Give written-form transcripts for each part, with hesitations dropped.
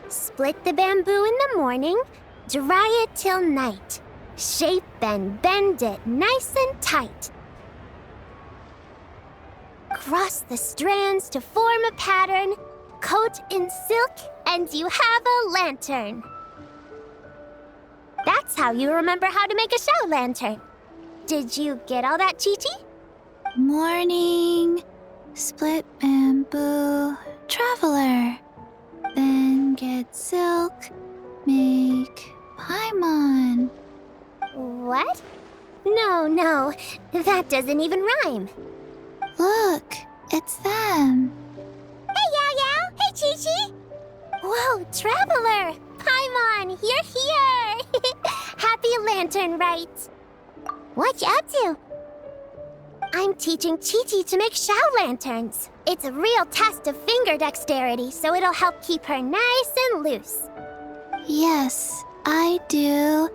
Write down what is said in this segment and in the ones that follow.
Split the bamboo in the morning, dry it till night. Shape and bend it nice and tight. Cross the strands to form a pattern, coat in silk, and you have a lantern. That's how you remember how to make a show lantern. Did you get all that, Chi-Chi? Morning, split bamboo, traveler. Then get silk, make paimon. What? No, that doesn't even rhyme. Look, it's them. Hey, Yao! Hey, Chi-Chi! Whoa, Traveler! Paimon, you're here! Happy Lantern Rite! What you up to? I'm teaching Chi-Chi to make Shao lanterns. It's a real test of finger dexterity, so it'll help keep her nice and loose. Yes, I do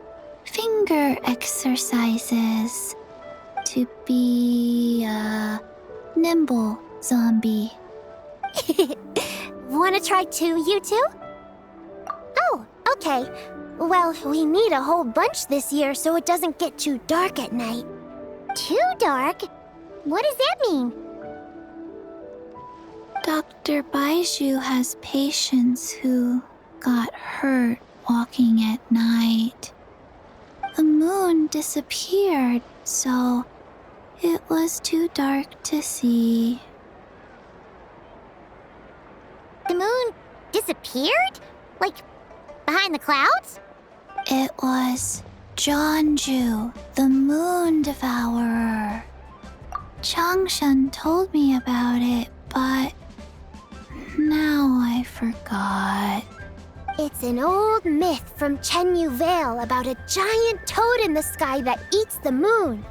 finger exercises to be a nimble zombie. Wanna try too, you two? Oh, okay. Well, we need a whole bunch this year so it doesn't get too dark at night. Too dark? What does that mean? Dr. Baiju has patients who got hurt walking at night. The moon disappeared, so it was too dark to see. The moon disappeared? Like, behind the clouds? It was Jeonju, the moon devourer. Changshan told me about it, but now I forgot. It's an old myth from Chenyu Vale about a giant toad in the sky that eats the moon.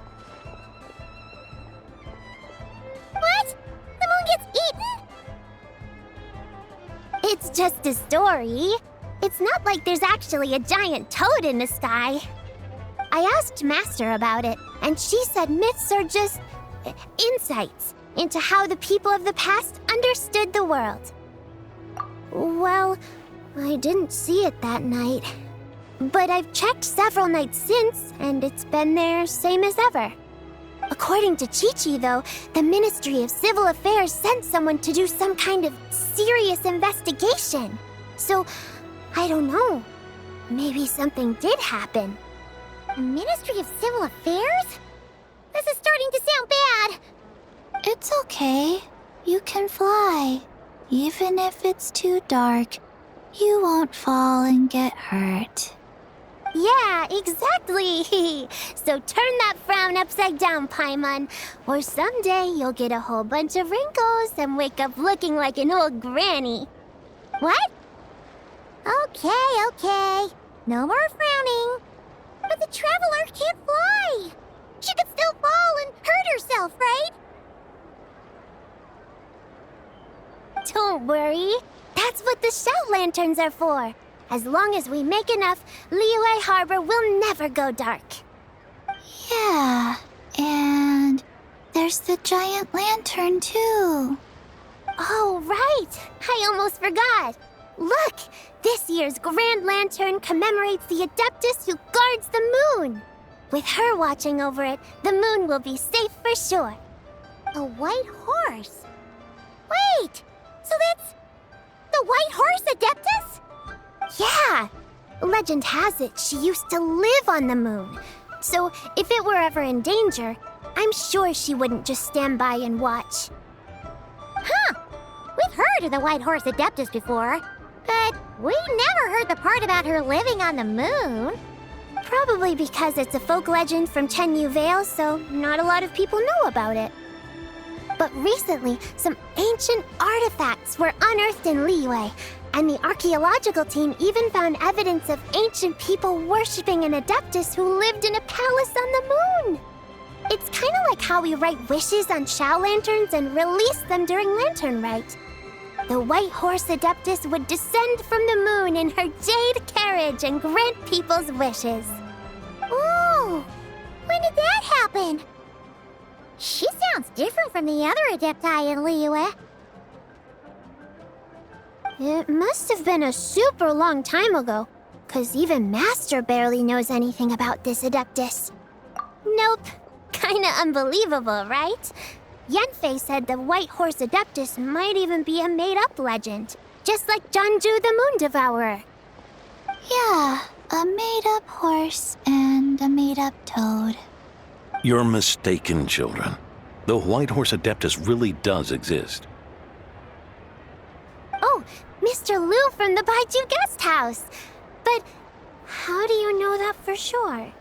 What? The moon gets eaten? It's just a story. It's not like there's actually a giant toad in the sky. I asked Master about it, and she said myths are just insights into how the people of the past understood the world. Well, I didn't see it that night. But I've checked several nights since, and it's been there same as ever. According to Chi-Chi, though, the Ministry of Civil Affairs sent someone to do some kind of serious investigation. So, I don't know. Maybe something did happen. Ministry of Civil Affairs? This is starting to sound bad. It's okay. You can fly. Even if it's too dark, you won't fall and get hurt. Yeah, exactly. So turn that frown upside down, Paimon, or someday you'll get a whole bunch of wrinkles and wake up looking like an old granny. What? Okay. No more frowning. But the Traveler can't fly. She could still fall and hurt herself, right? Don't worry. That's what the Shao lanterns are for. As long as we make enough, Liyue Harbor will never go dark. Yeah, and there's the giant lantern too. Oh, right! I almost forgot. Look! This year's Grand Lantern commemorates the Adeptus who guards the moon. With her watching over it, the moon will be safe for sure. A white horse? Wait! So that's the White Horse Adeptus? Yeah! Legend has it she used to live on the moon. So if it were ever in danger, I'm sure she wouldn't just stand by and watch. Huh! We've heard of the White Horse Adeptus before, but we never heard the part about her living on the moon. Probably because it's a folk legend from Chenyu Vale, so not a lot of people know about it. But recently, some ancient artifacts were unearthed in Liyue, and the archaeological team even found evidence of ancient people worshipping an Adeptus who lived in a palace on the moon. It's kind of like how we write wishes on Shao lanterns and release them during Lantern Rite. The White Horse Adeptus would descend from the moon in her jade carriage and grant people's wishes. Ooh! When did that happen? She sounds different from the other Adepti in Liyue. It must have been a super long time ago, 'cause even Master barely knows anything about this Adeptus. Nope. Kinda unbelievable, right? Yenfei said the White Horse Adeptus might even be a made-up legend, just like Janju the Moon Devourer. Yeah, a made-up horse and a made-up toad. You're mistaken, children. The White Horse Adeptus really does exist. Oh, Mr. Liu from the Baiju Guest House. But how do you know that for sure?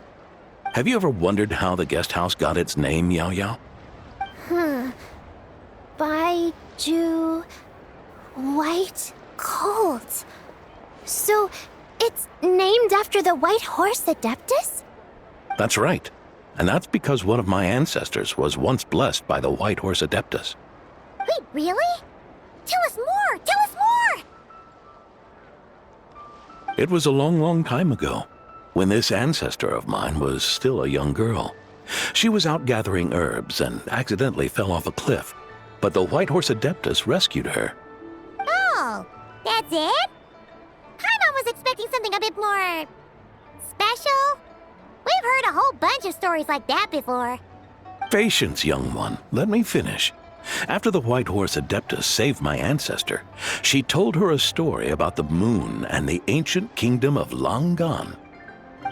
Have you ever wondered how the guest house got its name, Yao Yao? Baiju... White Colt. So, it's named after the White Horse Adeptus? That's right. And that's because one of my ancestors was once blessed by the White Horse Adeptus. Wait, really? Tell us more! Tell us more! It was a long, long time ago, when this ancestor of mine was still a young girl. She was out gathering herbs and accidentally fell off a cliff, but the White Horse Adeptus rescued her. Oh, that's it? Paimon was expecting something a bit more... special? We've heard a whole bunch of stories like that before. Patience, young one. Let me finish. After the White Horse Adeptus saved my ancestor, she told her a story about the moon and the ancient kingdom of Langan.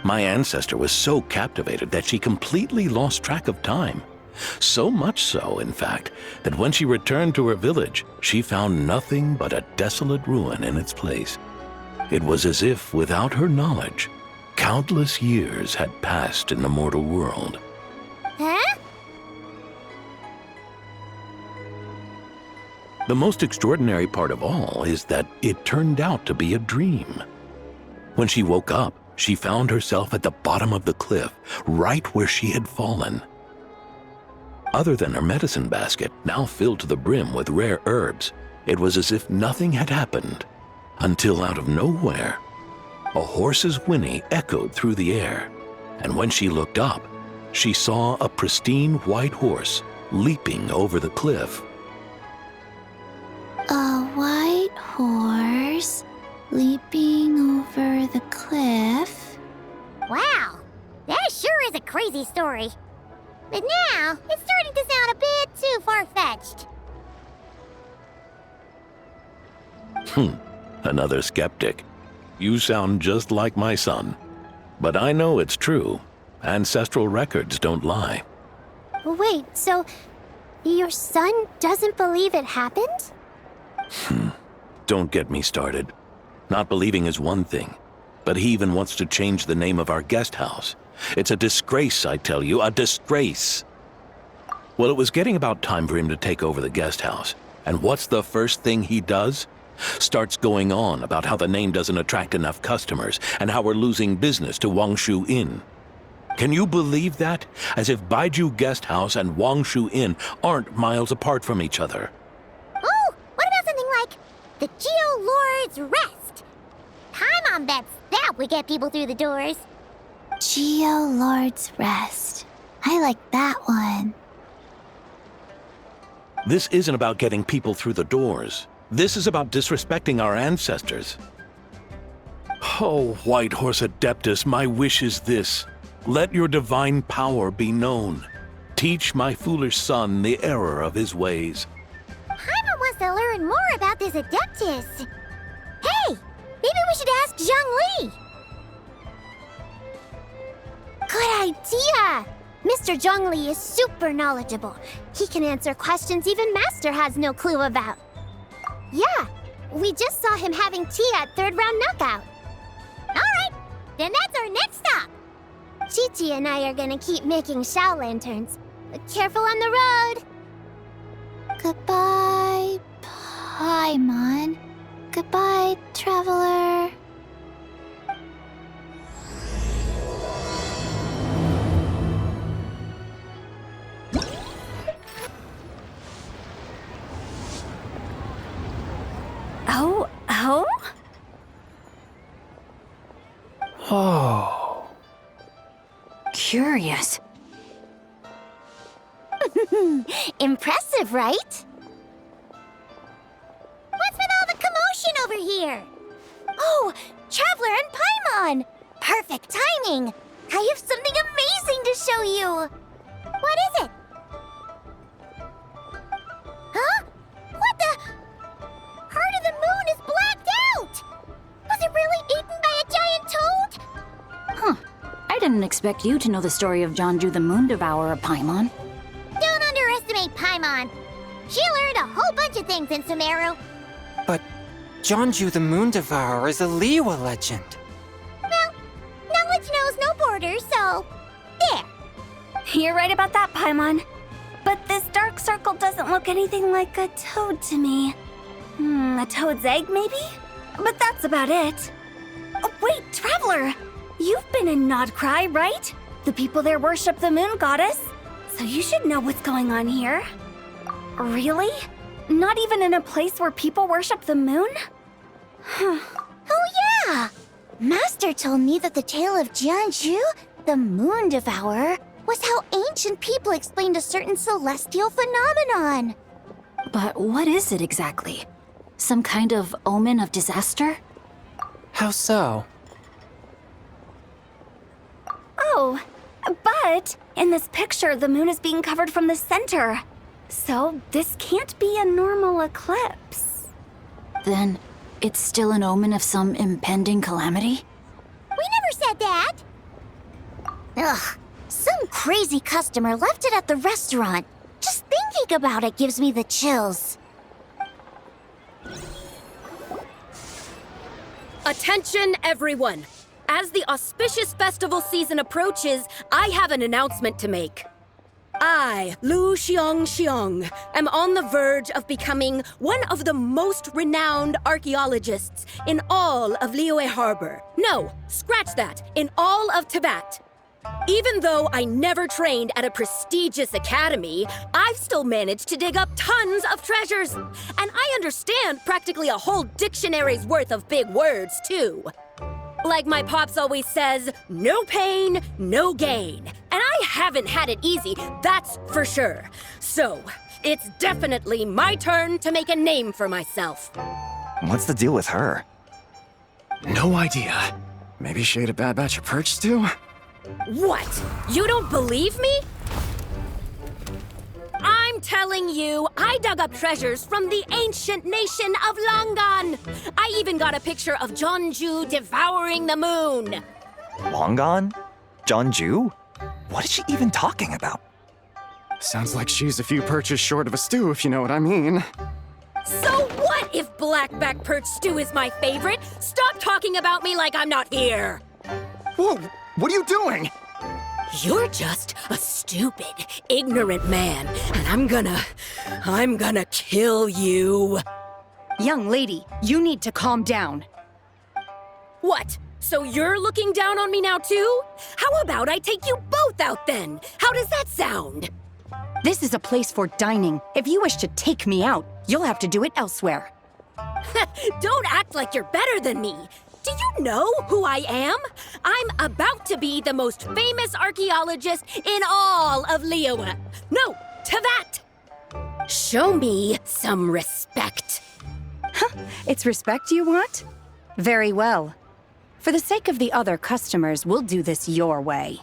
My ancestor was so captivated that she completely lost track of time. So much so, in fact, that when she returned to her village, she found nothing but a desolate ruin in its place. It was as if, without her knowledge, countless years had passed in the mortal world. Huh? The most extraordinary part of all is that it turned out to be a dream. When she woke up, she found herself at the bottom of the cliff, right where she had fallen. Other than her medicine basket, now filled to the brim with rare herbs, it was as if nothing had happened, until out of nowhere, a horse's whinny echoed through the air, and when she looked up, she saw a pristine white horse leaping over the cliff. A white horse leaping over the cliff? Wow, that sure is a crazy story. But now, it's starting to sound a bit too far-fetched. Another skeptic. You sound just like my son. But I know it's true. Ancestral records don't lie. Wait, so your son doesn't believe it happened? Don't get me started. Not believing is one thing, but he even wants to change the name of our guest house. It's a disgrace, I tell you, a disgrace. Well, it was getting about time for him to take over the guest house. And what's the first thing he does? Starts going on about how the name doesn't attract enough customers and how we're losing business to Wangshu Inn. Can you believe that? As if Baiju Guest House and Wangshu Inn aren't miles apart from each other. Oh, what about something like the Geo Lord's Rest? Paimon bets that would get people through the doors. Geo Lord's Rest. I like that one. This isn't about getting people through the doors. This is about disrespecting our ancestors. Oh, White Horse Adeptus, my wish is this. Let your divine power be known. Teach my foolish son the error of his ways. Paimon wants to learn more about this Adeptus. Hey, maybe we should ask Zhang Li. Good idea! Mr. Zhang Li is super knowledgeable. He can answer questions even Master has no clue about. Yeah, we just saw him having tea at third round knockout. Alright, then that's our next stop. Chi-Chi and I are gonna keep making Shao lanterns. But careful on the road! Goodbye, Paimon. Goodbye, traveler. Oh? Oh. Curious. Impressive, right? What's with all the commotion over on! Perfect timing! I have something amazing to show you! What is it? Huh? What the? Part of the moon is blacked out! Was it really eaten by a giant toad? Huh. I didn't expect you to know the story of Jonju the Moon Devourer, Paimon. Don't underestimate Paimon. She learned a whole bunch of things in Sumeru. But Jonju the Moon Devourer is a Liyue legend. Well, knowledge knows no borders, so there. You're right about that, Paimon. But this dark circle doesn't look anything like a toad to me. A toad's egg, maybe? But that's about it. Oh, wait, Traveler! You've been in Nodcry, right? The people there worship the moon goddess. So you should know what's going on here. Really? Not even in a place where people worship the moon? Oh yeah! Master told me that the tale of Jianzhu, the moon devourer, was how ancient people explained a certain celestial phenomenon. But what is it exactly? Some kind of omen of disaster? How so? Oh, but in this picture, the moon is being covered from the center. So this can't be a normal eclipse. Then it's still an omen of some impending calamity? We never said that! Ugh, some crazy customer left it at the restaurant. Just thinking about it gives me the chills. Attention, everyone! As the auspicious festival season approaches, I have an announcement to make. I, Lu Xiong, am on the verge of becoming one of the most renowned archaeologists in all of Liyue Harbor. No, scratch that, in all of Tibet. Even though I never trained at a prestigious academy, I've still managed to dig up tons of treasures. And I understand practically a whole dictionary's worth of big words, too. Like my pops always says, no pain, no gain. And I haven't had it easy, that's for sure. So, it's definitely my turn to make a name for myself. What's the deal with her? No idea. Maybe she ate a bad batch of perch stew? What? You don't believe me? I'm telling you, I dug up treasures from the ancient nation of Langan. I even got a picture of Jonju devouring the moon. Long gone? Jonju? What is she even talking about? Sounds like she's a few perches short of a stew, if you know what I mean. So what if blackback perch stew is my favorite? Stop talking about me like I'm not here. Whoa, what are you doing? You're just a stupid, ignorant man, and I'm gonna kill you. Young lady, you need to calm down. What? So you're looking down on me now too? How about I take you both out then? How does that sound? This is a place for dining. If you wish to take me out, you'll have to do it elsewhere. Don't act like you're better than me. Do you know who I am? I'm about to be the most famous archaeologist in all of Liyue. No, Tibet! Show me some respect. It's respect you want? Very well. For the sake of the other customers, we'll do this your way.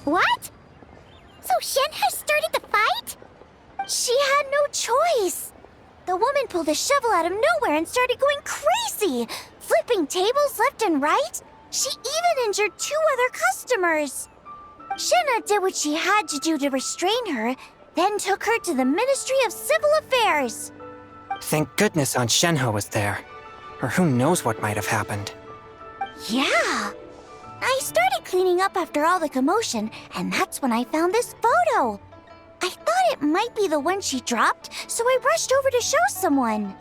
What? So Shen has started the fight? She had no choice. The woman pulled a shovel out of nowhere and started going crazy, flipping tables left and right. She even injured 2 other customers. Shenna did what she had to do to restrain her, then took her to the Ministry of Civil Affairs. Thank goodness Aunt Shenhe was there. Or who knows what might have happened. Yeah. I started cleaning up after all the commotion, and that's when I found this photo. I thought it might be the one she dropped, so I rushed over to show someone.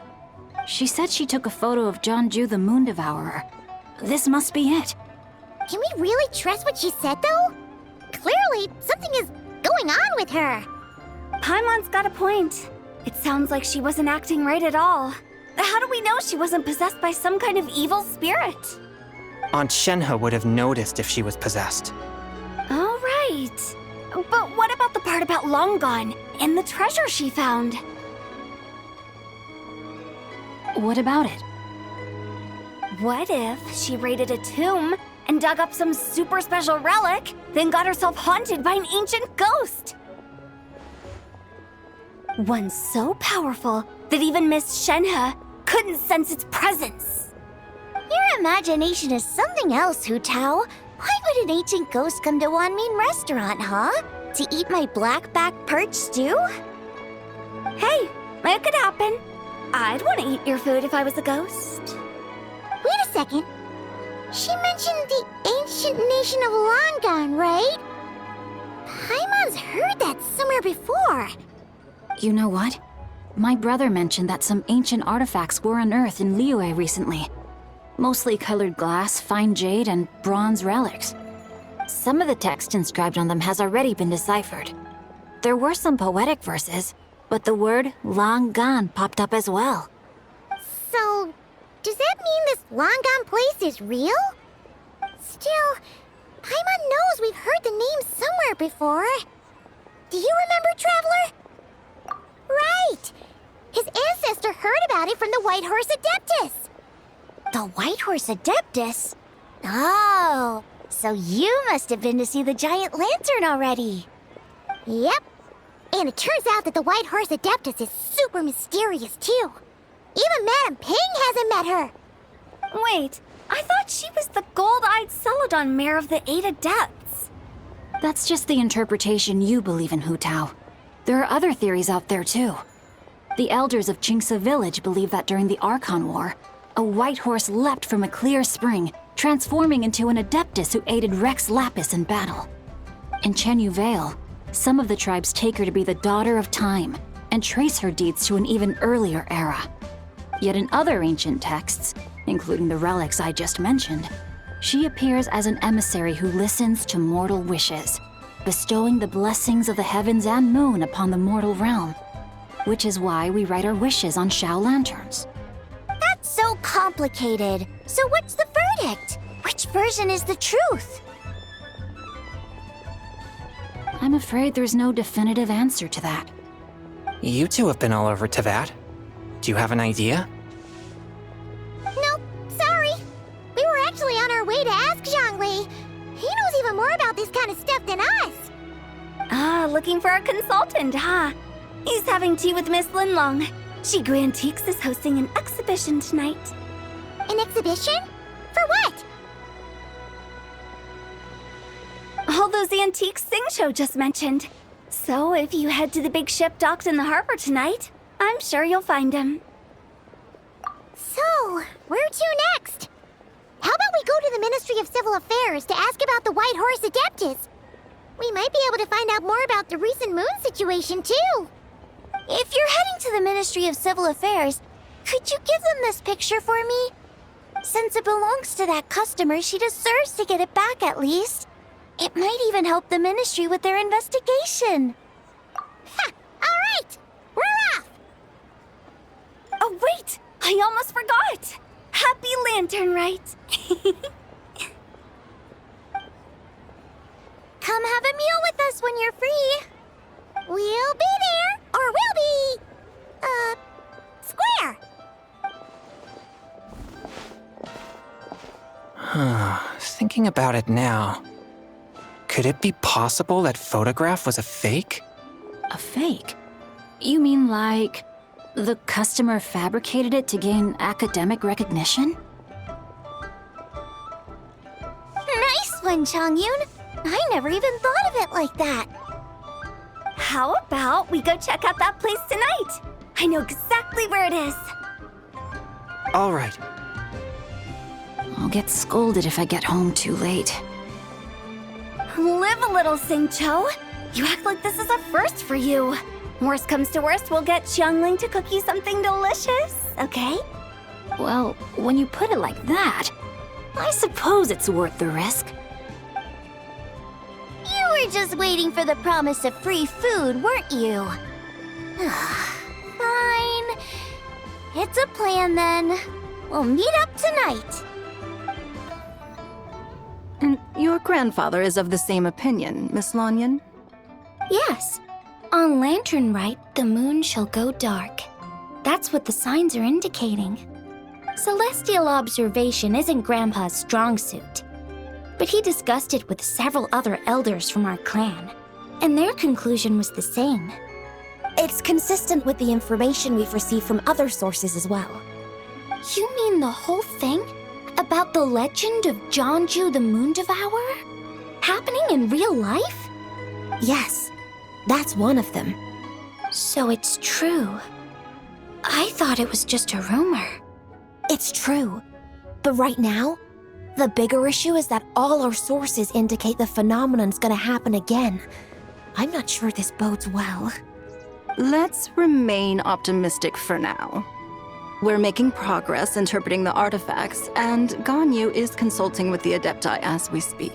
She said she took a photo of Jonju the Moon Devourer. This must be it. Can we really trust what she said, though? Clearly, something is going on with her. Paimon's got a point. It sounds like she wasn't acting right at all. How do we know she wasn't possessed by some kind of evil spirit? Aunt Shenhe would have noticed if she was possessed. All right. But what about the part about Long Gone and the treasure she found? What about it? What if she raided a tomb and dug up some super special relic, then got herself haunted by an ancient ghost? One so powerful that even Miss Shenhe couldn't sense its presence. Your imagination is something else, Hu Tao. Why would an ancient ghost come to Wanmin restaurant, huh? To eat my black-back perch stew? Hey, it could happen. I'd want to eat your food if I was a ghost. Wait a second. She mentioned the ancient nation of Longan, right? Paimon's heard that somewhere before. You know what? My brother mentioned that some ancient artifacts were unearthed in Liyue recently. Mostly colored glass, fine jade, and bronze relics. Some of the text inscribed on them has already been deciphered. There were some poetic verses, but the word Longan popped up as well. So, does that mean this Longan place is real? Still, Paimon knows we've heard the name somewhere before. Do you remember, Traveler? Right! His ancestor heard about it from the White Horse Adeptus. The White Horse Adeptus? Oh, so you must have been to see the giant lantern already. Yep. And it turns out that the White Horse Adeptus is super mysterious, too. Even Madame Ping hasn't met her. Wait, I thought she was the gold-eyed Celadon mare of the 8 Adepts. That's just the interpretation you believe in, Hu Tao. There are other theories out there, too. The elders of Qingce Village believe that during the Archon War, a white horse leapt from a clear spring, transforming into an Adeptus who aided Rex Lapis in battle. In Chenyu Vale, some of the tribes take her to be the daughter of time and trace her deeds to an even earlier era. Yet in other ancient texts, including the relics I just mentioned, she appears as an emissary who listens to mortal wishes, bestowing the blessings of the heavens and moon upon the mortal realm, which is why we write our wishes on Shao lanterns. That's so complicated. So what's the verdict? Which version is the truth? I'm afraid there's no definitive answer to that. You two have been all over Teyvat. Do you have an idea? Nope, sorry. We were actually on our way to ask Zhongli. He knows even more about this kind of stuff than us. Ah, looking for a consultant, huh? He's having tea with Miss Linlong. Shigu Antiques is hosting an exhibition tonight. An exhibition? For what? All those antiques Sing Show just mentioned. So if you head to the big ship docked in the harbor tonight, I'm sure you'll find him. So, where to next? How about we go to the Ministry of Civil Affairs to ask about the White Horse Adeptus? We might be able to find out more about the recent moon situation, too. If you're heading to the Ministry of Civil Affairs, could you give them this picture for me? Since it belongs to that customer, she deserves to get it back at least. It might even help the Ministry with their investigation. Ha! All right! We're off! Oh, wait! I almost forgot! Happy Lantern Rite! Come have a meal with us when you're free. We'll be there, or we'll be... square. Thinking about it now, could it be possible that photograph was a fake? A fake? You mean like the customer fabricated it to gain academic recognition? Nice one, Chongyun. I never even thought of it like that. How about we go check out that place tonight? I know exactly where it is. All right. I'll get scolded if I get home too late. Live a little, Sing-Cho. You act like this is a first for you. Worst comes to worst, we'll get Xiangling to cook you something delicious, okay? Well, when you put it like that, I suppose it's worth the risk. You were just waiting for the promise of free food, weren't you? Fine. It's a plan then. We'll meet up tonight. And your grandfather is of the same opinion, Miss Lanyan? Yes. On Lantern Rite, the moon shall go dark. That's what the signs are indicating. Celestial observation isn't Grandpa's strong suit, but he discussed it with several other elders from our clan, and their conclusion was the same. It's consistent with the information we've received from other sources as well. You mean the whole thing? About the legend of Jeonju the Moon Devourer? Happening in real life? Yes, that's one of them. So it's true. I thought it was just a rumor. It's true. But right now, the bigger issue is that all our sources indicate the phenomenon's gonna happen again. I'm not sure this bodes well. Let's remain optimistic for now. We're making progress interpreting the artifacts, and Ganyu is consulting with the Adepti as we speak.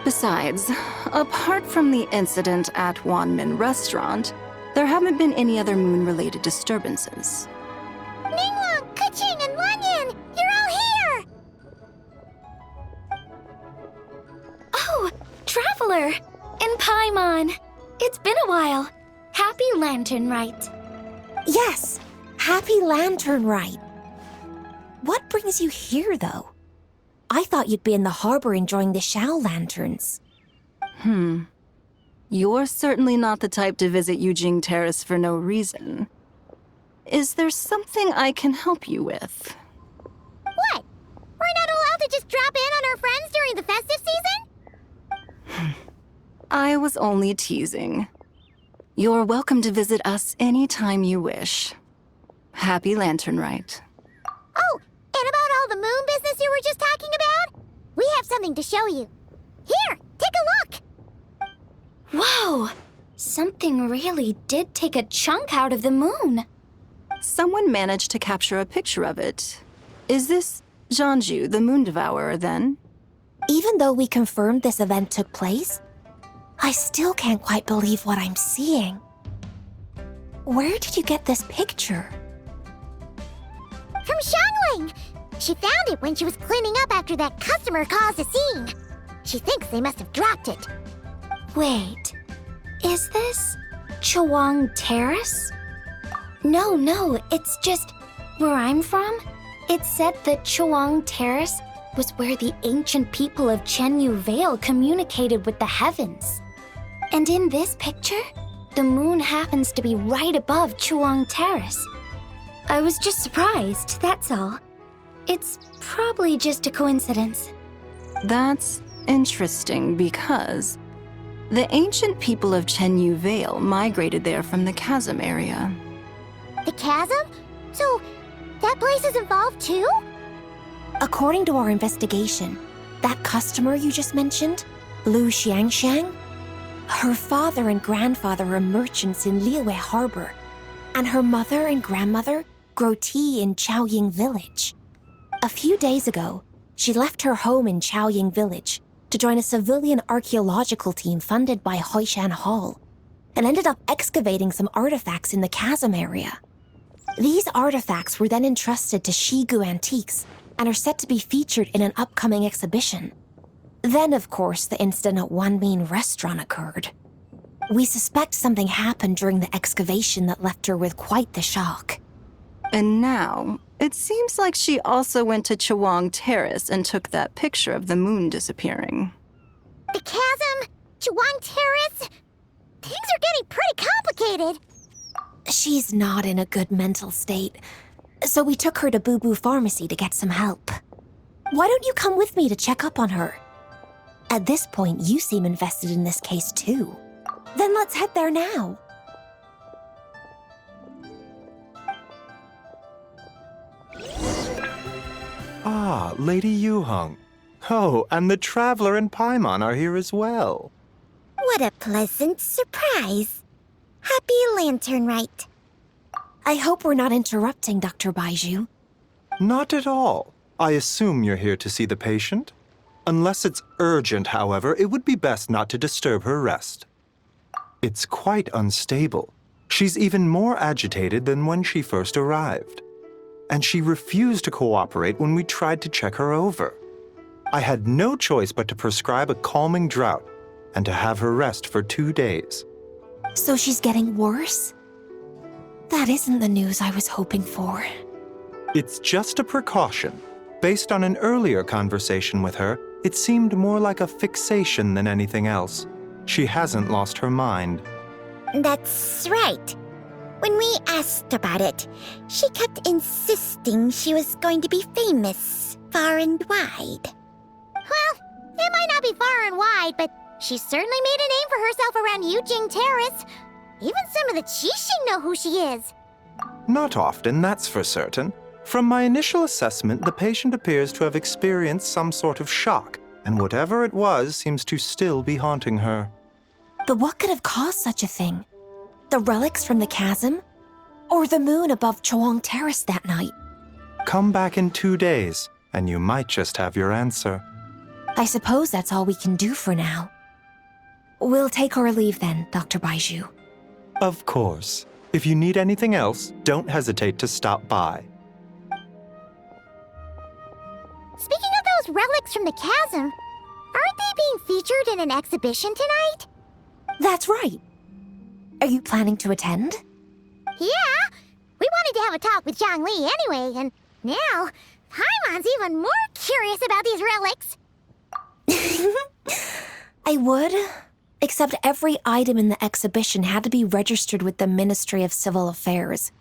Besides, apart from the incident at Wanmin Restaurant, there haven't been any other moon-related disturbances. Ningguang, Keqing, and Lanyan, you're all here! Oh, Traveler! And Paimon! It's been a while. Happy Lantern Rite. Yes, happy Lantern Rite. What brings you here, though? I thought you'd be in the harbor enjoying the Shao lanterns. You're certainly not the type to visit Yujing Terrace for no reason. Is there something I can help you with? What? We're not allowed to just drop in on our friends during the festive season? I was only teasing. You're welcome to visit us anytime you wish. Happy Lantern Rite. Oh, and about all the moon business you were just talking about? We have something to show you. Here, take a look! Whoa! Something really did take a chunk out of the moon. Someone managed to capture a picture of it. Is this Jeonju, the Moon Devourer, then? Even though we confirmed this event took place, I still can't quite believe what I'm seeing. Where did you get this picture? From Xiangling! She found it when she was cleaning up after that customer caused a scene. She thinks they must have dropped it. Wait, is this Chawang Terrace? No, it's just where I'm from. It said that Chawang Terrace was where the ancient people of Chenyu Vale communicated with the heavens. And in this picture, the moon happens to be right above Chawang Terrace. I was just surprised, that's all. It's probably just a coincidence. That's interesting because the ancient people of Chenyu Vale migrated there from the chasm area. The chasm? So, that place is involved too? According to our investigation, that customer you just mentioned, Lu Xiangxiang, her father and grandfather are merchants in Liyue Harbor, and her mother and grandmother grow tea in Chaoying Village. A few days ago, she left her home in Chaoying Village to join a civilian archaeological team funded by Hoishan Hall, and ended up excavating some artifacts in the chasm area. These artifacts were then entrusted to Shigu Antiques and are set to be featured in an upcoming exhibition. Then, of course, the incident at Wanmin Restaurant occurred. We suspect something happened during the excavation that left her with quite the shock. And now, it seems like she also went to Chawang Terrace and took that picture of the moon disappearing. The chasm? Chawang Terrace? Things are getting pretty complicated. She's not in a good mental state, so we took her to Boo Boo Pharmacy to get some help. Why don't you come with me to check up on her? At this point, you seem invested in this case too. Then let's head there now. Ah, Lady Yuheng. Oh, and the Traveler and Paimon are here as well. What a pleasant surprise. Happy Lantern Rite. I hope we're not interrupting, Dr. Baiju. Not at all. I assume you're here to see the patient? Unless it's urgent, however, it would be best not to disturb her rest. It's quite unstable. She's even more agitated than when she first arrived. And she refused to cooperate when we tried to check her over. I had no choice but to prescribe a calming draught and to have her rest for 2 days. So she's getting worse? That isn't the news I was hoping for. It's just a precaution. Based on an earlier conversation with her, it seemed more like a fixation than anything else. She hasn't lost her mind. That's right. When we asked about it, she kept insisting she was going to be famous, far and wide. Well, it might not be far and wide, but she certainly made a name for herself around Yujing Terrace. Even some of the Qixing know who she is. Not often, that's for certain. From my initial assessment, the patient appears to have experienced some sort of shock, and whatever it was seems to still be haunting her. But what could have caused such a thing? The relics from the chasm? Or the moon above Chuang Terrace that night? Come back in 2 days, and you might just have your answer. I suppose that's all we can do for now. We'll take our leave then, Dr. Baizhu. Of course. If you need anything else, don't hesitate to stop by. Speaking of those relics from the chasm, aren't they being featured in an exhibition tonight? That's right. Are you planning to attend? Yeah, we wanted to have a talk with Zhang Li anyway, and now Paimon's even more curious about these relics. I would, except every item in the exhibition had to be registered with the Ministry of Civil Affairs,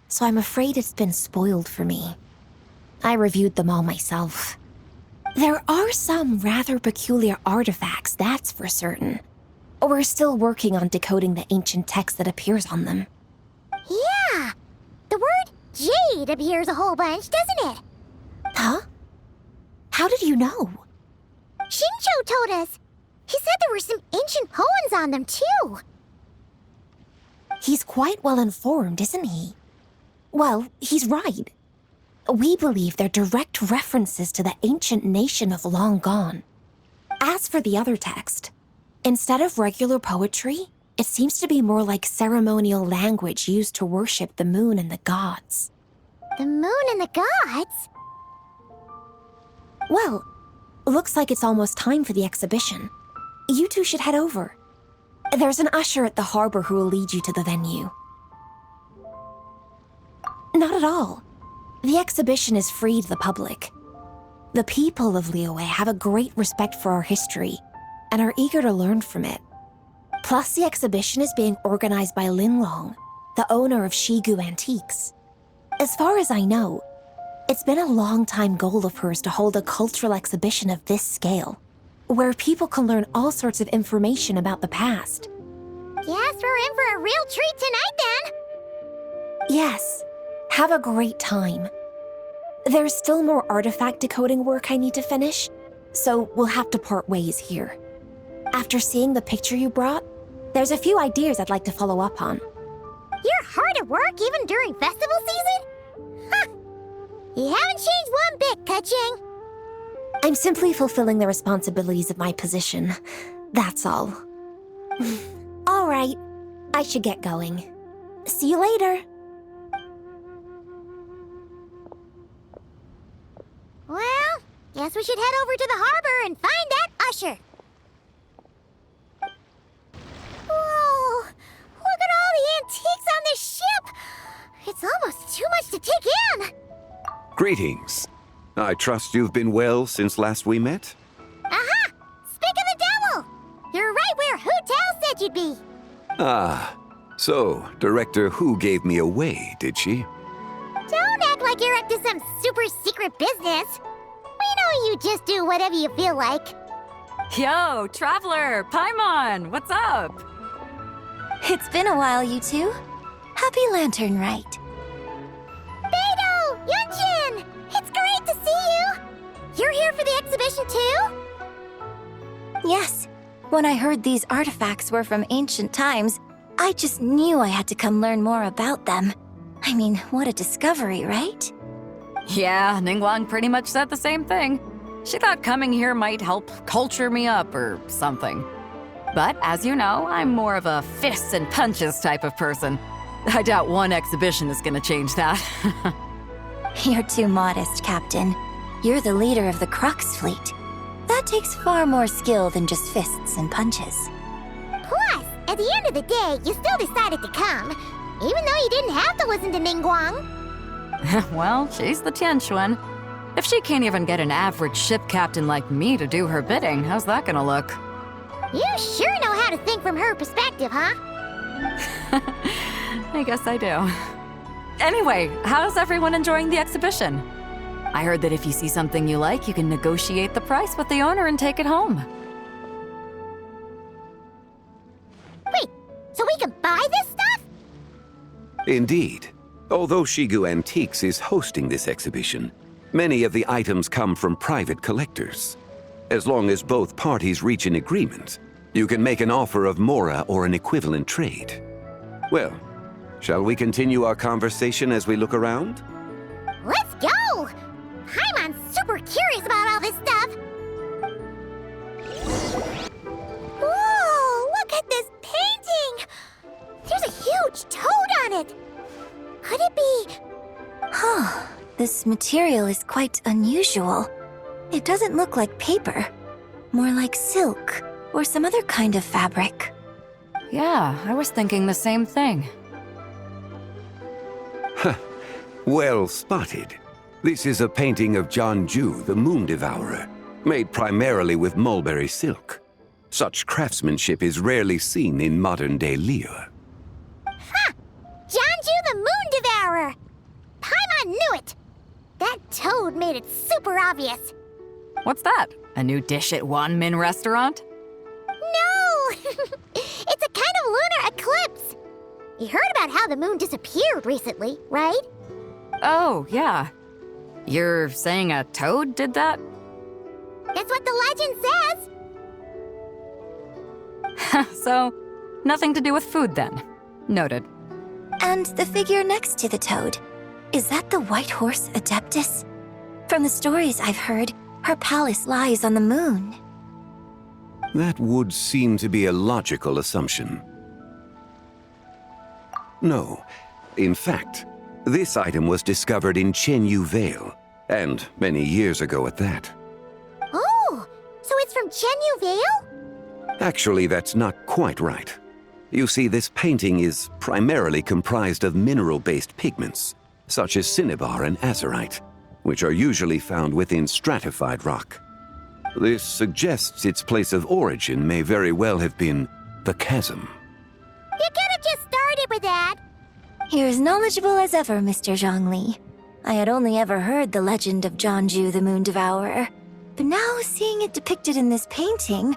so I'm afraid it's been spoiled for me. I reviewed them all myself. There are some rather peculiar artifacts, that's for certain. We're still working on decoding the ancient text that appears on them. Yeah, the word jade appears a whole bunch, doesn't it? Huh? How did you know? Shincho told us. He said there were some ancient poems on them, too. He's quite well informed, isn't he? Well, he's right. We believe they're direct references to the ancient nation of long gone. As for the other text, instead of regular poetry, it seems to be more like ceremonial language used to worship the moon and the gods. The moon and the gods? Well, looks like it's almost time for the exhibition. You two should head over. There's an usher at the harbor who will lead you to the venue. Not at all. The exhibition is free to the public. The people of Liyue have a great respect for our history and are eager to learn from it. Plus, the exhibition is being organized by Linlong, the owner of Shigu Antiques. As far as I know, it's been a long-time goal of hers to hold a cultural exhibition of this scale, where people can learn all sorts of information about the past. Guess we're in for a real treat tonight, then. Yes, have a great time. There's still more artifact decoding work I need to finish, so we'll have to part ways here. After seeing the picture you brought, there's a few ideas I'd like to follow up on. You're hard at work even during festival season? Huh! You haven't changed one bit, Keqing. I'm simply fulfilling the responsibilities of my position. That's all. All right, I should get going. See you later. Well, guess we should head over to the harbor and find that usher. Whoa! Look at all the antiques on this ship! It's almost too much to take in! Greetings. I trust you've been well since last we met? Aha! Speak of the devil! You're right where Hu Tao said you'd be. Ah, so Director Hu gave me away, did she? Don't act like you're up to some super secret business. We know you just do whatever you feel like. Yo, Traveler, Paimon, what's up? It's been a while, you two. Happy Lantern Rite. Beidou! Yunjin! It's great to see you! You're here for the exhibition too? Yes. When I heard these artifacts were from ancient times, I just knew I had to come learn more about them. I mean, what a discovery, right? Yeah, Ningguang pretty much said the same thing. She thought coming here might help culture me up or something. But as you know, I'm more of a fists and punches type of person. I doubt one exhibition is gonna change that. You're too modest, Captain. You're the leader of the Crux fleet. That takes far more skill than just fists and punches. Plus, at the end of the day, you still decided to come. Even though you didn't have to listen to Ningguang. Well, she's the Tianquan. If she can't even get an average ship captain like me to do her bidding, how's that gonna look? You sure know how to think from her perspective, huh? I guess I do. Anyway, how's everyone enjoying the exhibition? I heard that if you see something you like, you can negotiate the price with the owner and take it home. Wait, so we can buy this stuff? Indeed. Although Shigu Antiques is hosting this exhibition, many of the items come from private collectors. As long as both parties reach an agreement, you can make an offer of mora or an equivalent trade. Well, shall we continue our conversation as we look around? Let's go! Paimon's super curious about all this stuff. Whoa, look at this painting! There's a huge toad on it. Could it be... Huh. This material is quite unusual. It doesn't look like paper. More like silk or some other kind of fabric. Yeah, I was thinking the same thing. Well spotted. This is a painting of Jianju, the Moon Devourer, made primarily with mulberry silk. Such craftsmanship is rarely seen in modern-day Liyue. Ha! Jianju the Moon Devourer! Paimon knew it! That toad made it super obvious. What's that? A new dish at Wanmin restaurant? No! It's a kind of lunar eclipse. You heard about how the moon disappeared recently, right? Oh, yeah. You're saying a toad did that? That's what the legend says. So, nothing to do with food then. Noted. And the figure next to the toad, is that the white horse Adeptus? From the stories I've heard, her palace lies on the moon. That would seem to be a logical assumption. No. In fact, this item was discovered in Chenyu Vale, and many years ago at that. Oh, so it's from Chenyu Vale? Actually, that's not quite right. You see, this painting is primarily comprised of mineral-based pigments, such as cinnabar and azurite, which are usually found within stratified rock. This suggests its place of origin may very well have been the chasm. You could have just started with that. You're as knowledgeable as ever, Mr. Zhongli. I had only ever heard the legend of Jianju the Moon Devourer, but now seeing it depicted in this painting,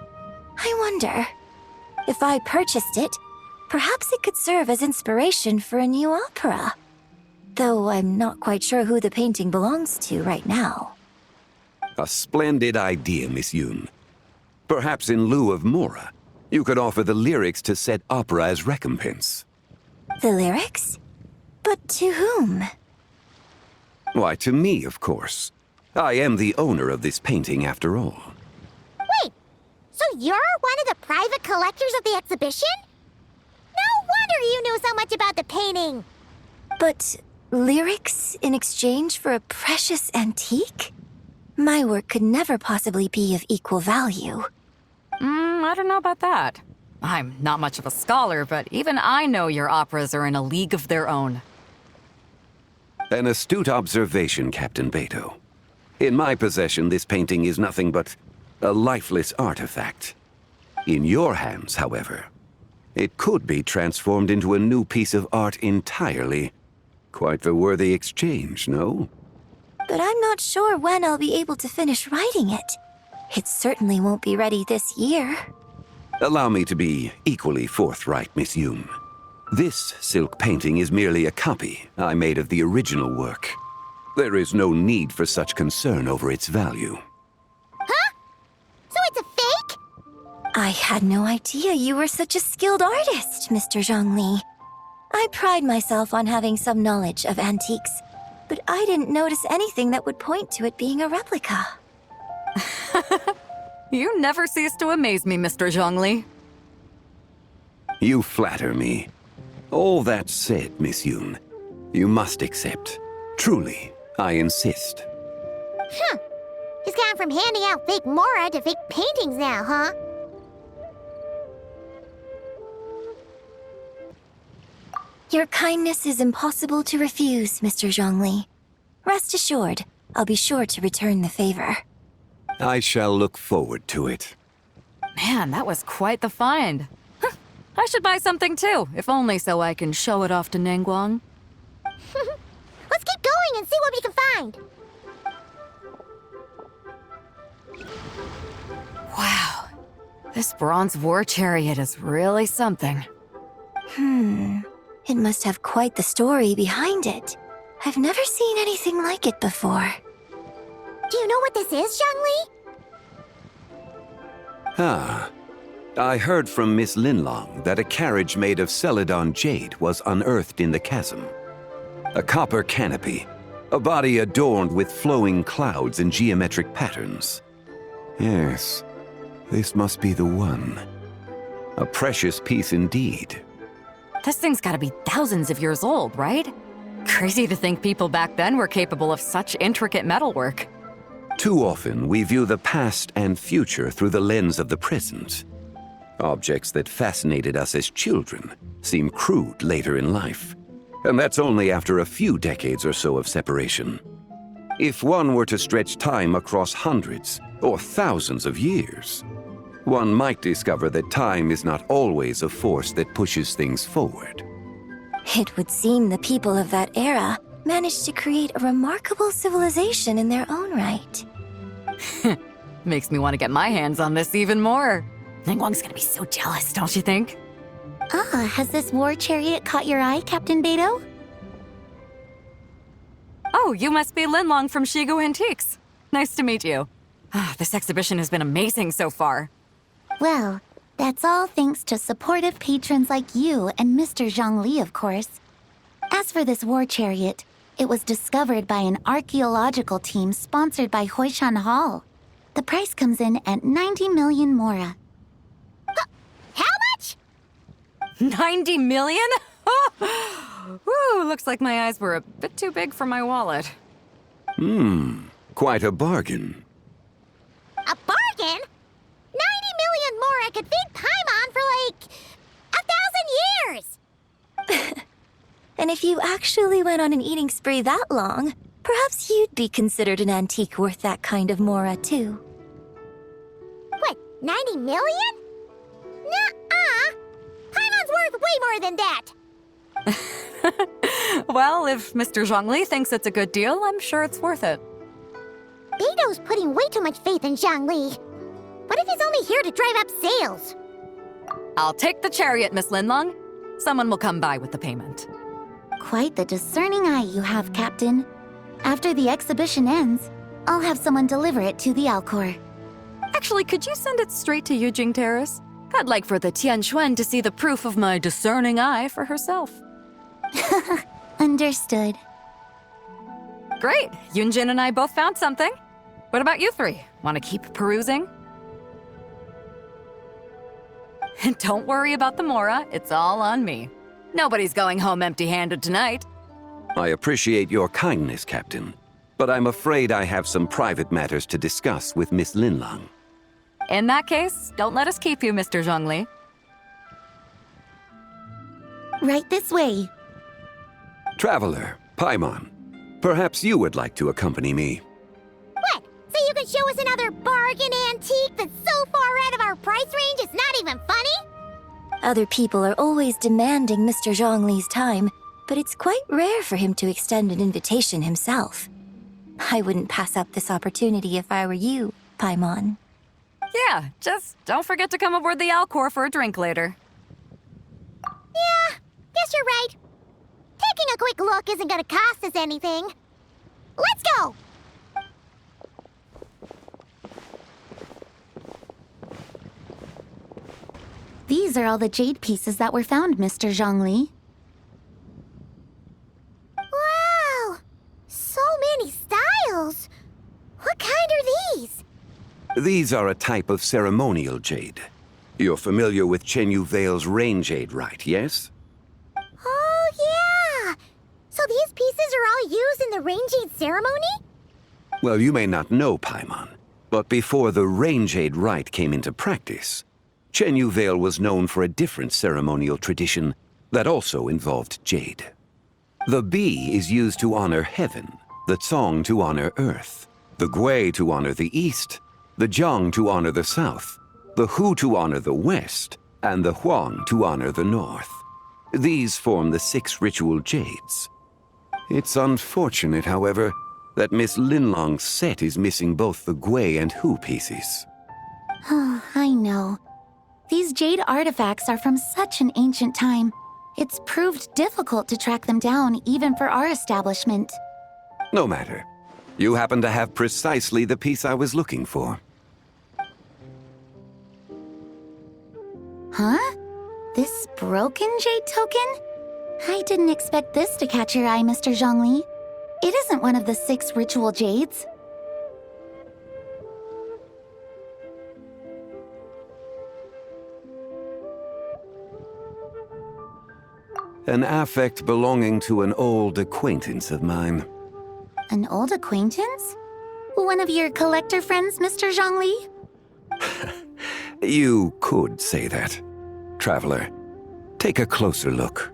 I wonder, if I purchased it, perhaps it could serve as inspiration for a new opera. Though I'm not quite sure who the painting belongs to right now. A splendid idea, Miss Yoon. Perhaps in lieu of mora, you could offer the lyrics to said opera as recompense. The lyrics? But to whom? Why, to me, of course. I am the owner of this painting, after all. Wait, so you're one of the private collectors of the exhibition? No wonder you knew so much about the painting. But lyrics in exchange for a precious antique? My work could never possibly be of equal value. I don't know about that. I'm not much of a scholar, but even I know your operas are in a league of their own. An astute observation, Captain Beto. In my possession, this painting is nothing but a lifeless artifact. In your hands, however, it could be transformed into a new piece of art entirely. Quite the worthy exchange, no? But I'm not sure when I'll be able to finish writing it. It certainly won't be ready this year. Allow me to be equally forthright, Miss Yoon. This silk painting is merely a copy I made of the original work. There is no need for such concern over its value. Huh? So it's a fake? I had no idea you were such a skilled artist, Mr. Zhongli. I pride myself on having some knowledge of antiques, but I didn't notice anything that would point to it being a replica. You never cease to amaze me, Mr. Zhongli. You flatter me. All that said, Miss Yoon, you must accept. Truly, I insist. Huh. He's gone from handing out fake mora to fake paintings now, huh? Your kindness is impossible to refuse, Mr. Zhongli. Rest assured, I'll be sure to return the favor. I shall look forward to it. Man, that was quite the find. Huh, I should buy something too, if only so I can show it off to Ningguang. Let's keep going and see what we can find. Wow, this bronze war chariot is really something. It must have quite the story behind it. I've never seen anything like it before. Do you know what this is, Zhongli? Ah, I heard from Miss Linlong that a carriage made of Celadon jade was unearthed in the chasm. A copper canopy, a body adorned with flowing clouds and geometric patterns. Yes, this must be the one. A precious piece indeed. This thing's gotta be thousands of years old, right? Crazy to think people back then were capable of such intricate metalwork. Too often, we view the past and future through the lens of the present. Objects that fascinated us as children seem crude later in life. And that's only after a few decades or so of separation. If one were to stretch time across hundreds or thousands of years, one might discover that time is not always a force that pushes things forward. It would seem the people of that era managed to create a remarkable civilization in their own right. Makes me want to get my hands on this even more. Ningguang's gonna be so jealous, don't you think? Has this war chariot caught your eye, Captain Beidou? Oh, you must be Linlong from Shigu Antiques. Nice to meet you. This exhibition has been amazing so far. Well, that's all thanks to supportive patrons like you and Mr. Zhongli, of course. As for this war chariot, it was discovered by an archaeological team sponsored by Hoishan Hall. The price comes in at 90 million mora. How much? 90 million? Woo, looks like my eyes were a bit too big for my wallet. Quite a bargain. A bargain? 90 million mora could feed Paimon for like 1,000 years! And if you actually went on an eating spree that long, perhaps you'd be considered an antique worth that kind of mora, too. What, 90 million? Nuh-uh! Paimon's worth way more than that! Well, if Mr. Zhongli thinks it's a good deal, I'm sure it's worth it. Beidou's putting way too much faith in Zhongli. What if he's only here to drive up sales? I'll take the chariot, Miss Linlong. Someone will come by with the payment. Quite the discerning eye you have, Captain. After the exhibition ends, I'll have someone deliver it to the Alcor. Actually, could you send it straight to Yujing Terrace? I'd like for the Tianquan to see the proof of my discerning eye for herself. Understood. Great! Yunjin and I both found something. What about you three? Want to keep perusing? And don't worry about the mora, it's all on me. Nobody's going home empty-handed tonight. I appreciate your kindness, Captain, but I'm afraid I have some private matters to discuss with Miss Linlong. In that case, don't let us keep you, Mr. Zhongli. Right this way. Traveler, Paimon, perhaps you would like to accompany me. What? So you can show us another bargain antique that's so far out of our price range it's not even funny? Other people are always demanding Mr. Zhongli's time, but it's quite rare for him to extend an invitation himself. I wouldn't pass up this opportunity if I were you, Paimon. Yeah, just don't forget to come aboard the Alcor for a drink later. Yeah, guess you're right. Taking a quick look isn't gonna cost us anything. Let's go! These are all the jade pieces that were found, Mr. Zhongli. Wow! So many styles! What kind are these? These are a type of ceremonial jade. You're familiar with Chenyu Vale's rain jade, right, yes? Oh, yeah! So these pieces are all used in the rain jade ceremony? Well, you may not know, Paimon, but before the rain jade rite came into practice, Chenyu Vale was known for a different ceremonial tradition That also involved jade. The bi is used to honor heaven, the cong to honor earth, the gui to honor the east, the jiang to honor the south, the hu to honor the west, and the huang to honor the north. These form the 6 ritual jades. It's unfortunate, however, that Miss Linlong's set is missing both the gui and hu pieces. Oh, I know. These jade artifacts are from such an ancient time. It's proved difficult to track them down, even for our establishment. No matter. You happen to have precisely the piece I was looking for. Huh? This broken jade token? I didn't expect this to catch your eye, Mr. Zhongli. It isn't one of the 6 ritual jades. An affect belonging to an old acquaintance of mine. An old acquaintance? One of your collector friends, Mr. Zhongli? You could say that. Traveler, take a closer look.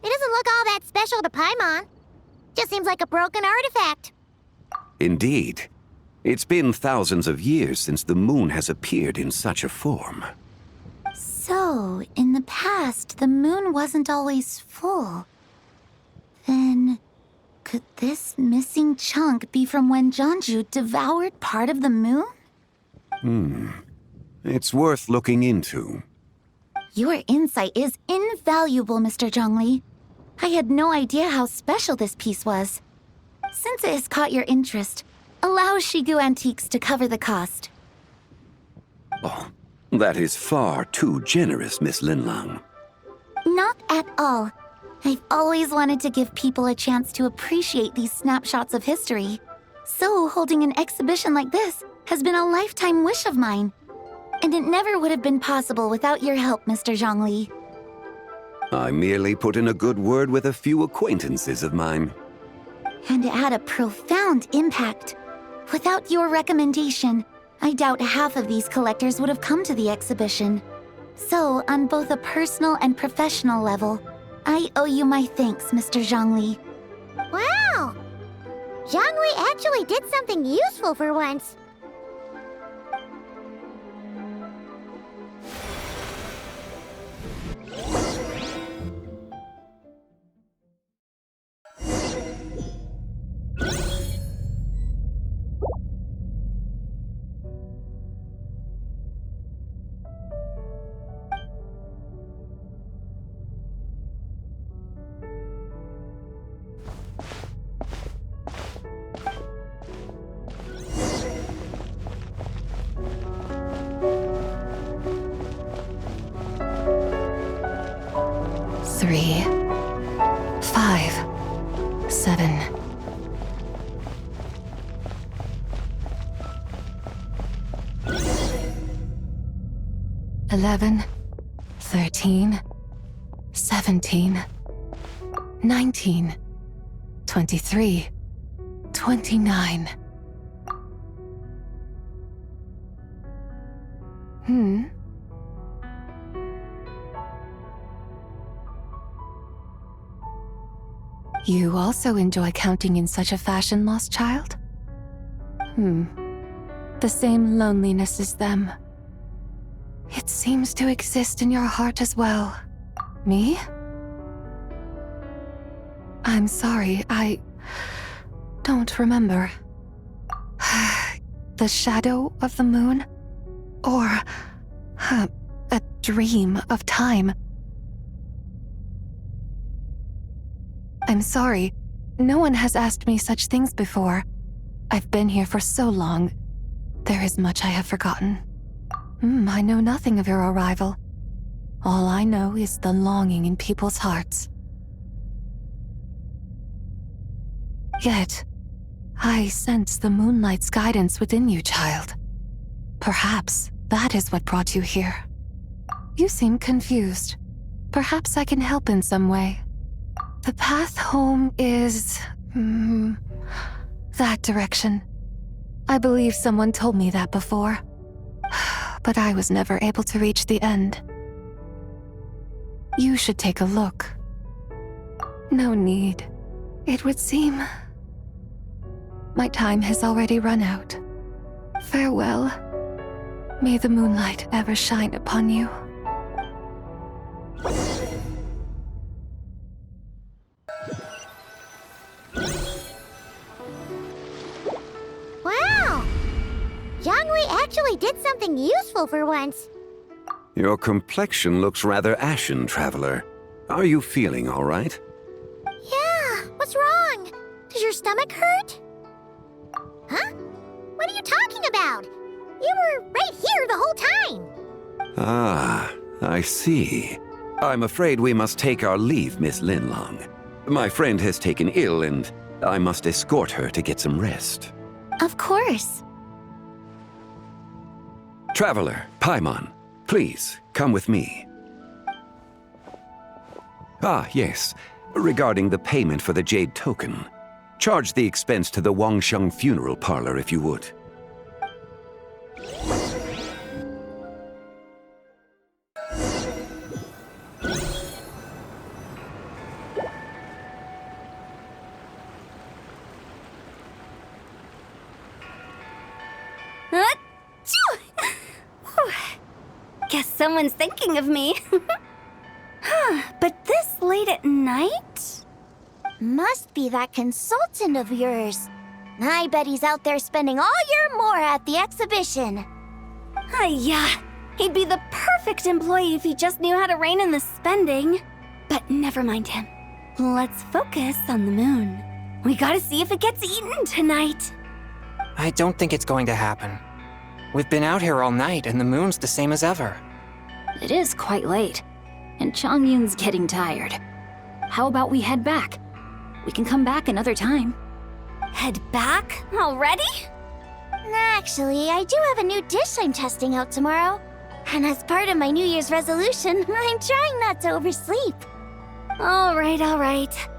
It doesn't look all that special to Paimon. Just seems like a broken artifact. Indeed. It's been thousands of years since the moon has appeared in such a form. So, in the past, the moon wasn't always full. Then, could this missing chunk be from when Jeonju devoured part of the moon? It's worth looking into. Your insight is invaluable, Mr. Zhongli. I had no idea how special this piece was. Since it has caught your interest, allow Shigu Antiques to cover the cost. Oh, that is far too generous, Miss Linlang. Not at all. I've always wanted to give people a chance to appreciate these snapshots of history. So holding an exhibition like this has been a lifetime wish of mine. And it never would have been possible without your help, Mr. Zhongli. I merely put in a good word with a few acquaintances of mine. And it had a profound impact. Without your recommendation, I doubt half of these collectors would have come to the exhibition. So, on both a personal and professional level, I owe you my thanks, Mr. Zhongli. Wow! Zhongli actually did something useful for once. Three, 5, 7. $11, 13, 17, 19, 23, 29. You also enjoy counting in such a fashion, lost child? The same loneliness as them. It seems to exist in your heart as well. Me? I'm sorry, I don't remember. The shadow of the moon? Or a dream of time? I'm sorry. No one has asked me such things before. I've been here for so long. There is much I have forgotten. I know nothing of your arrival. All I know is the longing in people's hearts. Yet, I sense the moonlight's guidance within you, child. Perhaps That is what brought you here. You seem confused. Perhaps I can help in some way. The path home is... that direction. I believe someone told me that before. But I was never able to reach the end. You should take a look. No need. It would seem... my time has already run out. Farewell. May the moonlight ever shine upon you. Wow! Jiangwei actually did something useful for once. Your complexion looks rather ashen, traveler. Are you feeling all right? Yeah, what's wrong? Does your stomach hurt? Huh? What are you talking about? You were right here the whole time. Ah, I see. I'm afraid we must take our leave, Miss Linlong. My friend has taken ill and I must escort her to get some rest. Of course. Traveler, Paimon, please come with me. Ah, yes. Regarding the payment for the Jade Token. Charge the expense to the Wangsheng Funeral Parlor if you would. Guess someone's thinking of me. But this late at night? Must be that consultant of yours. I bet he's out there spending all year more at the exhibition. Yeah, he'd be the perfect employee if he just knew how to rein in the spending. But never mind him. Let's focus on the moon. We gotta see if it gets eaten tonight. I don't think it's going to happen. We've been out here all night and the moon's the same as ever. It is quite late, and Chongyun's getting tired. How about we head back? We can come back another time. Head back? Already? Actually, I do have a new dish I'm testing out tomorrow. And as part of my New Year's resolution, I'm trying not to oversleep. All right.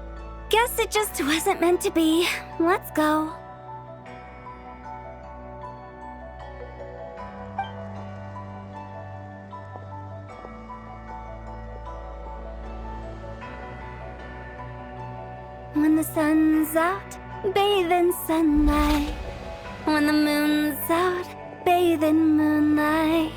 Guess it just wasn't meant to be. Let's go. When the sun's out, bathe in sunlight. When the moon's out, bathe in moonlight.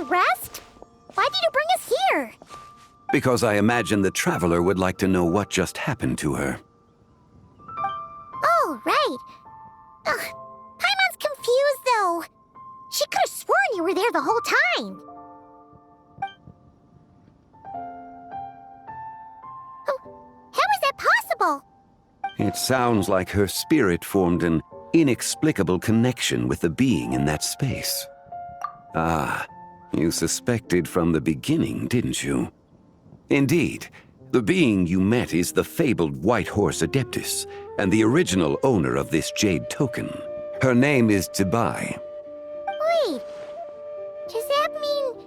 Rest? Why did you bring us here? Because I imagine the traveler would like to know what just happened to her. Oh, right. Paimon's confused, though. She could have sworn you were there the whole time. How is that possible? It sounds like her spirit formed an inexplicable connection with the being in that space. Ah, you suspected from the beginning, didn't you? Indeed, the being you met is the fabled White Horse Adeptus, and the original owner of this Jade Token. Her name is Tibai. Wait, does that mean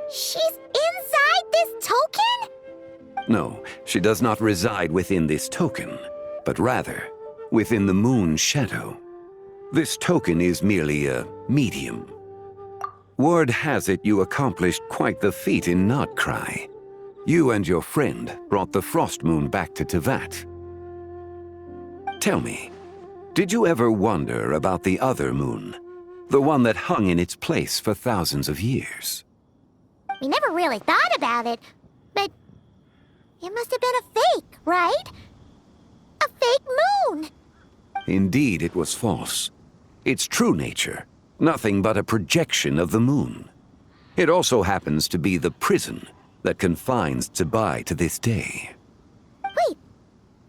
she's inside this token? No, she does not reside within this token, but rather within the moon's shadow. This token is merely a medium. Word has it you accomplished quite the feat in Notcry. You and your friend brought the Frost Moon back to Tevat. Tell me, did you ever wonder about the other moon? The one that hung in its place for thousands of years? We never really thought about it, but it must have been a fake, right? A fake moon! Indeed, it was false. Its true nature, nothing but a projection of the moon. It also happens to be the prison that confines Tibai to this day. Wait,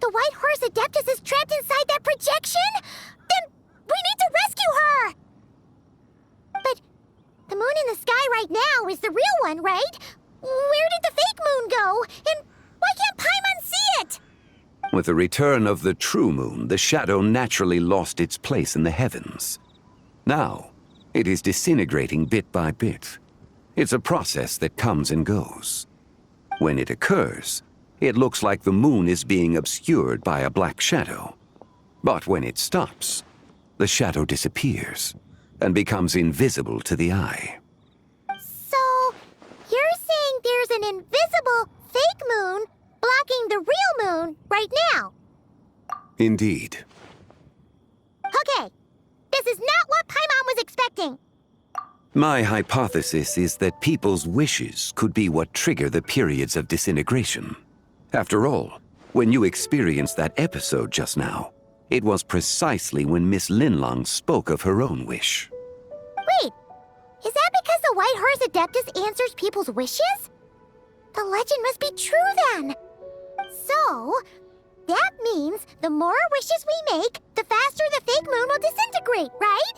The White Horse Adeptus is trapped inside that projection? Then we need to rescue her! But the moon in the sky right now is the real one, right? Where did the fake moon go? And why can't Paimon see it? With the return of the true moon, the shadow naturally lost its place in the heavens. Now, it is disintegrating bit by bit. It's a process that comes and goes. When it occurs, it looks like the moon is being obscured by a black shadow. But when it stops, the shadow disappears and becomes invisible to the eye. So, you're saying there's an invisible fake moon blocking the real moon right now? Indeed. Okay, this is not what Paimon was expecting. My hypothesis is that people's wishes could be what trigger the periods of disintegration. After all, when you experienced that episode just now, it was precisely when Miss Linlong spoke of her own wish. Wait, is that because the White Horse Adeptus answers people's wishes? The legend must be true then. So, that means the more wishes we make, the faster the fake moon will disintegrate, right?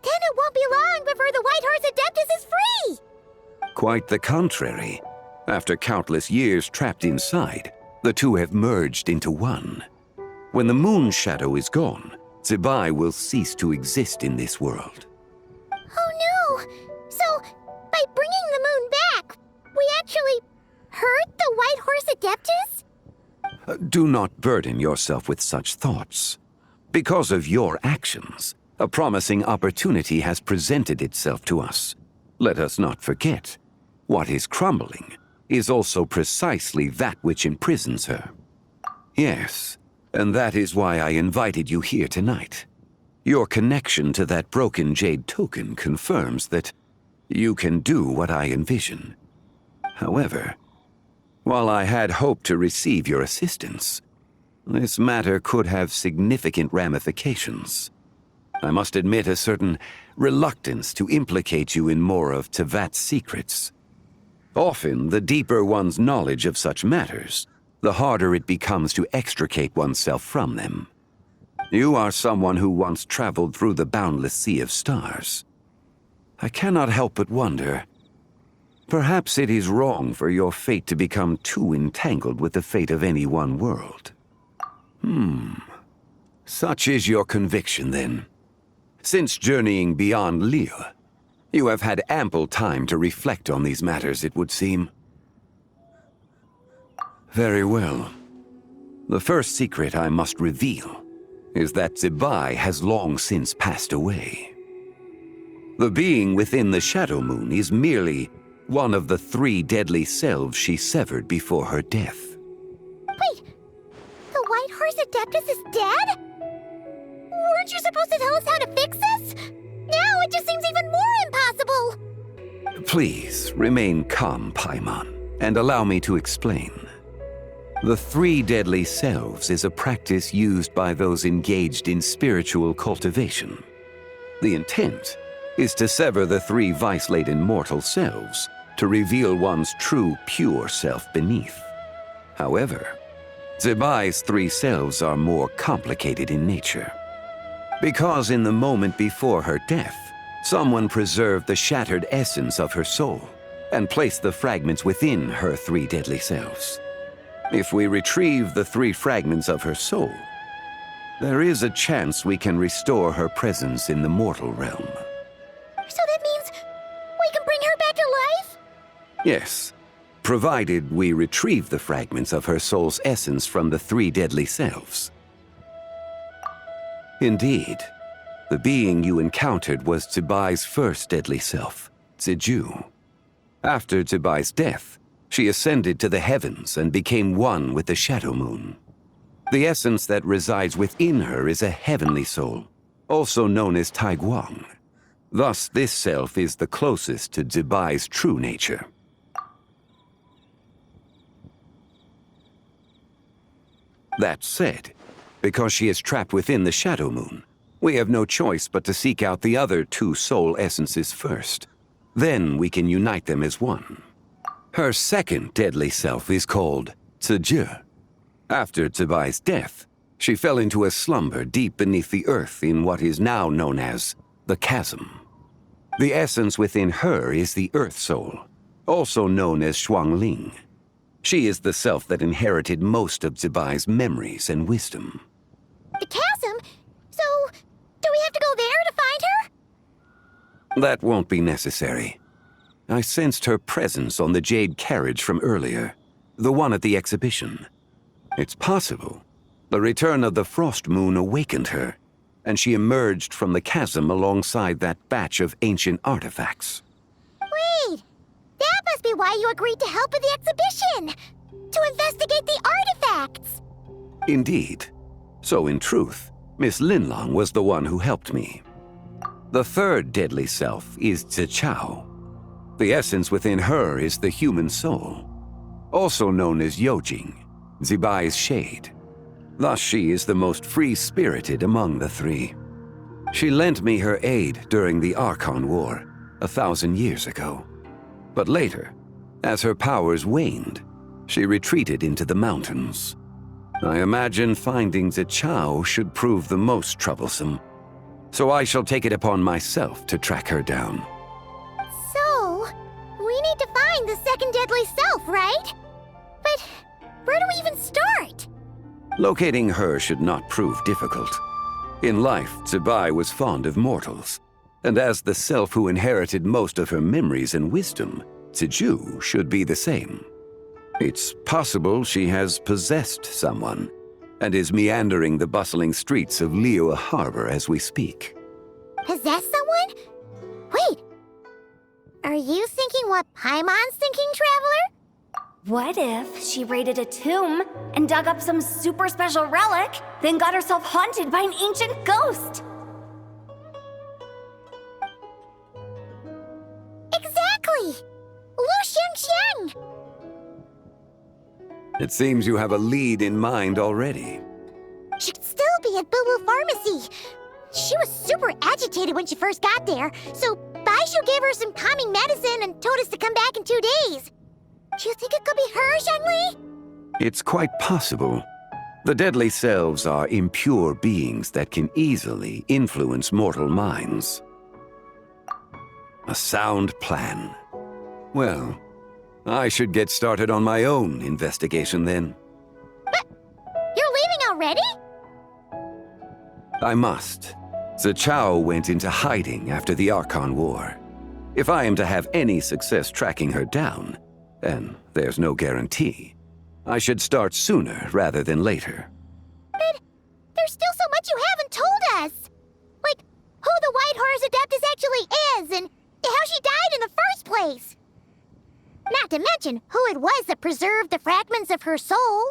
Then it won't be long before the White Horse Adeptus is free! Quite the contrary. After countless years trapped inside, the two have merged into one. When the moon shadow is gone, Zibai will cease to exist in this world. Oh no! So, by bringing the moon back, we actually hurt the White Horse Adeptus? Do not burden yourself with such thoughts. Because of your actions, a promising opportunity has presented itself to us. Let us not forget, what is crumbling is also precisely that which imprisons her. Yes, and that is why I invited you here tonight. Your connection to that broken jade token confirms that you can do what I envision. However, while I had hoped to receive your assistance, this matter could have significant ramifications. I must admit a certain reluctance to implicate you in more of Tevat's secrets. Often, the deeper one's knowledge of such matters, the harder it becomes to extricate oneself from them. You are someone who once traveled through the boundless sea of stars. I cannot help but wonder, perhaps it is wrong for your fate to become too entangled with the fate of any one world. Such is your conviction, then. Since journeying beyond Liyue, you have had ample time to reflect on these matters, it would seem. Very well. The first secret I must reveal is that Zibai has long since passed away. The being within the Shadow Moon is merely one of the 3 deadly selves she severed before her death. Wait, the White Horse Adeptus is dead? Weren't you supposed to tell us how to fix this? Now it just seems even more impossible! Please, remain calm, Paimon, and allow me to explain. The 3 deadly selves is a practice used by those engaged in spiritual cultivation. The intent is to sever the 3 vice-laden mortal selves to reveal one's true, pure self beneath. However, Zibai's 3 selves are more complicated in nature. Because in the moment before her death, someone preserved the shattered essence of her soul and placed the fragments within her 3 deadly selves. If we retrieve the 3 fragments of her soul, there is a chance we can restore her presence in the mortal realm. So that means we can bring her back to life? Yes, provided we retrieve the fragments of her soul's essence from the 3 deadly selves. Indeed, the being you encountered was Zibai's first deadly self, Ziju. After Zibai's death, she ascended to the heavens and became one with the Shadow Moon. The essence that resides within her is a heavenly soul, also known as Taiguang. Thus, this self is the closest to Zibai's true nature. That said, because she is trapped within the Shadow Moon, we have no choice but to seek out the other 2 soul essences first. Then we can unite them as one. Her second deadly self is called Ziju. After Zibai's death, she fell into a slumber deep beneath the earth in what is now known as the Chasm. The essence within her is the Earth Soul, also known as Xuangling. She is the self that inherited most of Zibai's memories and wisdom. The chasm? So, do we have to go there to find her? That won't be necessary. I sensed her presence on the jade carriage from earlier, the one at the exhibition. It's possible the return of the Frost Moon awakened her, and she emerged from the chasm alongside that batch of ancient artifacts. Wait! That must be why you agreed to help with the exhibition! To investigate the artifacts! Indeed. So in truth, Miss Linlong was the one who helped me. The third deadly self is Zichao. The essence within her is the human soul, also known as Yojing, Zibai's shade. Thus she is the most free-spirited among the three. She lent me her aid during the Archon War 1,000 years ago. But later, as her powers waned, she retreated into the mountains. I imagine finding Zichao should prove the most troublesome, so I shall take it upon myself to track her down. So, we need to find the second deadly self, right? But where do we even start? Locating her should not prove difficult. In life, Zibai was fond of mortals, and as the self who inherited most of her memories and wisdom, Ziju should be the same. It's possible she has possessed someone, and is meandering the bustling streets of Liyue Harbor as we speak. Possess someone? Wait! Are you thinking what Paimon's thinking, Traveler? What if she raided a tomb and dug up some super special relic, then got herself haunted by an ancient ghost? Exactly! Lu Xingxiang! It seems you have a lead in mind already. She'd still be at Boo Boo Pharmacy. She was super agitated when she first got there, so Baishu gave her some calming medicine and told us to come back in 2 days. Do you think it could be her, Zhengli? It's quite possible. The deadly selves are impure beings that can easily influence mortal minds. A sound plan. Well, I should get started on my own investigation then. But you're leaving already? I must. Zichao went into hiding after the Archon War. If I am to have any success tracking her down, and there's no guarantee, I should start sooner rather than later. But there's still so much you haven't told us! Like, who the White Horse Adeptus actually is, and how she died in the first place! Not to mention who it was that preserved the fragments of her soul.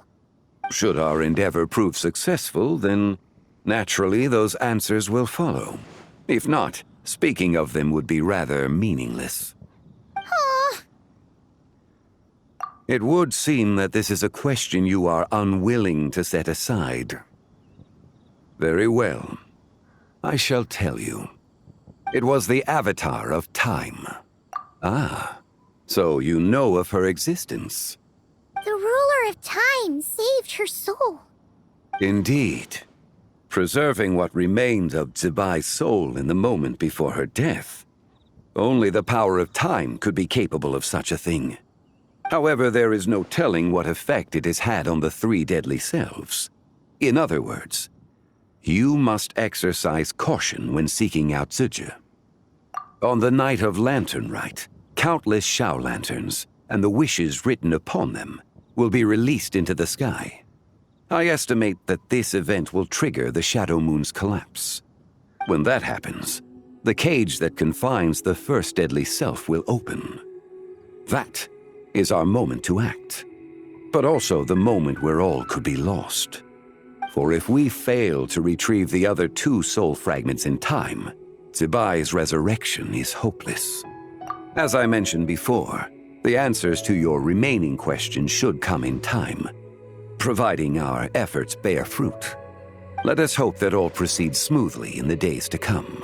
Should our endeavor prove successful, then naturally those answers will follow. If not, speaking of them would be rather meaningless. Aw. It would seem that this is a question you are unwilling to set aside. Very well. I shall tell you. It was the Avatar of Time. Ah, so you know of her existence. The ruler of time saved her soul. Indeed. Preserving what remained of Zibai's soul in the moment before her death. Only the power of time could be capable of such a thing. However, there is no telling what effect it has had on the three deadly selves. In other words, you must exercise caution when seeking out Ziji. On the night of Lantern Rite, countless Shao lanterns, and the wishes written upon them, will be released into the sky. I estimate that this event will trigger the Shadow Moon's collapse. When that happens, the cage that confines the first deadly self will open. That is our moment to act, but also the moment where all could be lost. For if we fail to retrieve the other two soul fragments in time, Zibai's resurrection is hopeless. As I mentioned before, the answers to your remaining questions should come in time, providing our efforts bear fruit. Let us hope that all proceeds smoothly in the days to come.